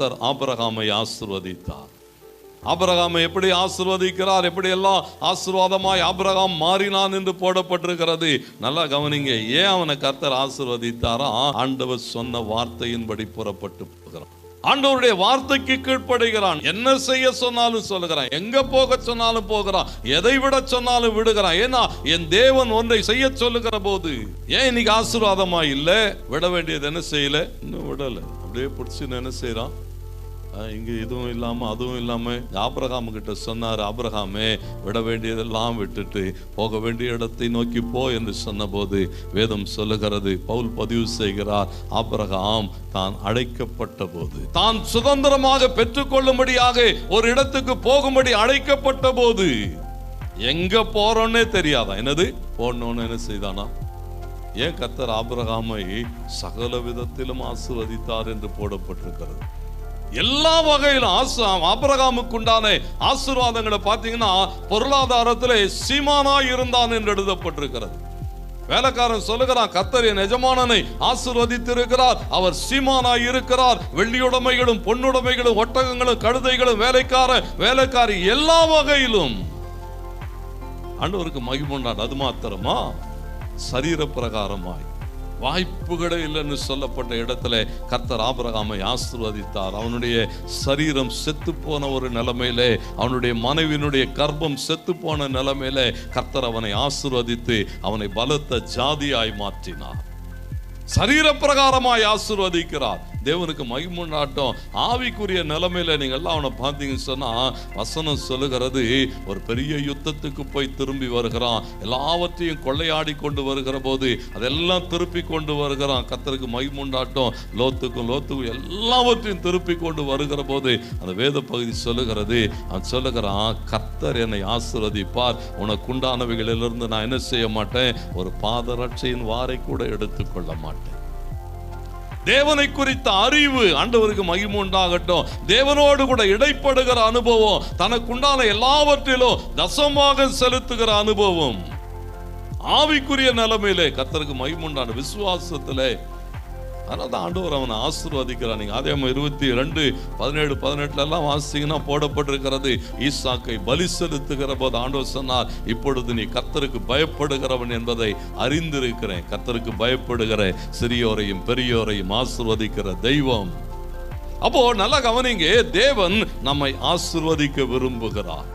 கர்த்தர் ஆபிரகாமை ஆசீர்வதித்தார். ஆபிரகாமை எப்படி ஆசீர்வதிக்கிறார், எப்படி எல்லாம் ஆசீர்வாதமாய் ஆபிரகாம் மாறினான் என்று போடப்பட்டிருக்கிறது. நல்லா கவனிங்க. ஏன் அவனை கர்த்தர் ஆசீர்வதித்தாரா? ஆண்டவர் சொன்ன வார்த்தையின்படி புறப்பட்டு போகிறான். ஆண்டவருடைய வார்த்தைக்கு கீழ்ப்படுகிறான். என்ன செய்ய சொன்னாலும் சொல்லுகிறான், எங்க போக சொன்னாலும் போகிறான், எதை விட சொன்னாலும் விடுகிறான். ஏன்னா என் தேவன் ஒன்றை செய்ய சொல்லுகிற போது. ஏன் இன்னைக்கு ஆசீர்வாதமா இல்ல? விட வேண்டியது என்ன செய்யல? இன்னும் விடல. அப்படியே பிடிச்சு என்ன செய்யறான்? இங்க இதுவும் இல்லாம அதுவும் இல்லாம. ஆபிரகாம் கிட்ட சொன்னார், ஆபிரகாமே விட வேண்டியதெல்லாம் விட்டுட்டு போக வேண்டிய இடத்தை நோக்கி போ என்று சொன்ன போது வேதம் சொல்லுகிறது, பவுல் பதிவு செய்கிறார், ஆபிரகாம் தான் அழைக்கப்பட்ட போது, தான் சுதந்திரமாக பெற்றுக்கொள்ளும்படியாக ஒரு இடத்துக்கு போகும்படி அழைக்கப்பட்ட போது எங்க போறோன்னே தெரியாதான். என்னது போனோன்னு என்ன செய்தானா? ஏன் கர்த்தர் ஆபிரகாமை சகல விதத்திலும் ஆசீர்வதித்தார் என்று போடப்பட்டிருக்கிறது. எல்லா வகையிலும் ஆபிரகாமுக்கு உண்டான ஆசீர்வாதங்களை பார்த்தீங்கன்னா பொருளாதாரத்திலே சீமானாய் இருந்தான் என்று எழுதப்பட்டிருக்கிறது. வேலைக்காரன் சொல்லுகிறான், கர்த்தர் என் எஜமானனை ஆசீர்வதித்திருக்கிறார், அவர் சீமானாய் இருக்கிறார். வெள்ளியுடைமைகளும் பொன்னுடைமைகளும் ஒட்டகங்களும் கழுதைகளும் வேலைக்காரி எல்லா வகையிலும் ஆண்டவருக்கு மகிமை உண்டான. அது மாத்திரமா? சரீர பிரகாரமாய் வாய்ப்புகளே இல்லைன்னு சொல்லப்பட்ட இடத்துல கர்த்தர் ஆபிரகாமை ஆசீர்வதித்தார். அவனுடைய சரீரம் செத்து போன ஒரு நிலைமையிலே, அவனுடைய மனைவியினுடைய கர்ப்பம் செத்து போன நிலைமையிலே கர்த்தர் அவனை ஆசீர்வதித்து அவனை பலத்த ஜாதியாய் மாற்றினார். சரீர பிரகாரமாய் ஆசீர்வதிக்கிறார். தேவனுக்கு மகிமுண்டாட்டம். ஆவிக்குரிய நிலைமையில நீங்க எல்லாம் அவனை பார்த்தீங்கன்னு சொன்னா வசனம் சொல்லுகிறது, ஒரு பெரிய யுத்தத்துக்கு போய் திரும்பி வருகிறான். எல்லாவற்றையும் கொள்ளையாடி கொண்டு வருகிற போது அதெல்லாம் திருப்பி கொண்டு வருகிறான். கர்த்தருக்கு மகிமுண்டாட்டம். லோத்துக்கும் எல்லாவற்றையும் திருப்பி கொண்டு வருகிற போது அந்த வேத பகுதி சொல்லுகிறது, அவன் சொல்லுகிறான், கர்த்தர் என்னை ஆசீர்வதிப்பார், உனக்கு உண்டானவைகளிலிருந்து நான் என்ன செய்ய மாட்டேன், ஒரு பாதரட்சையின் வாரை கூட எடுத்துக்கொள்ள மாட்டேன். தேவனை குறித்த அறிவு, ஆண்டவருக்கு மகிமை உண்டாகட்டும். தேவனோடு கூட இடைப்படுகிற அனுபவம், தனக்குண்டான எல்லாவற்றிலும் தசமாக செலுத்துகிற அனுபவம், ஆவிக்குரிய நிலைமையிலே கர்த்தருக்கு மகிமை உண்டான விசுவாசத்திலே. அதனால்தான் ஆண்டவர் அவனை ஆசீர்வதிக்கிறார். நீங்க ஆதியாகமம் 22:17-18 எல்லாம் வாசிங்கன்னா போடப்பட்டிருக்கிறது, ஈசாக்கை பலி செலுத்துகிற போது ஆண்டவர் சொன்னார், இப்பொழுது நீ கர்த்தருக்கு பயப்படுகிறவன் என்பதை அறிந்திருக்கிறேன். கர்த்தருக்கு பயப்படுகிற சிறியோரையும் பெரியோரையும் ஆசீர்வதிக்கிற தெய்வம். அப்போ நல்லா கவனிங்க, தேவன் நம்மை ஆசீர்வதிக்க விரும்புகிறார்.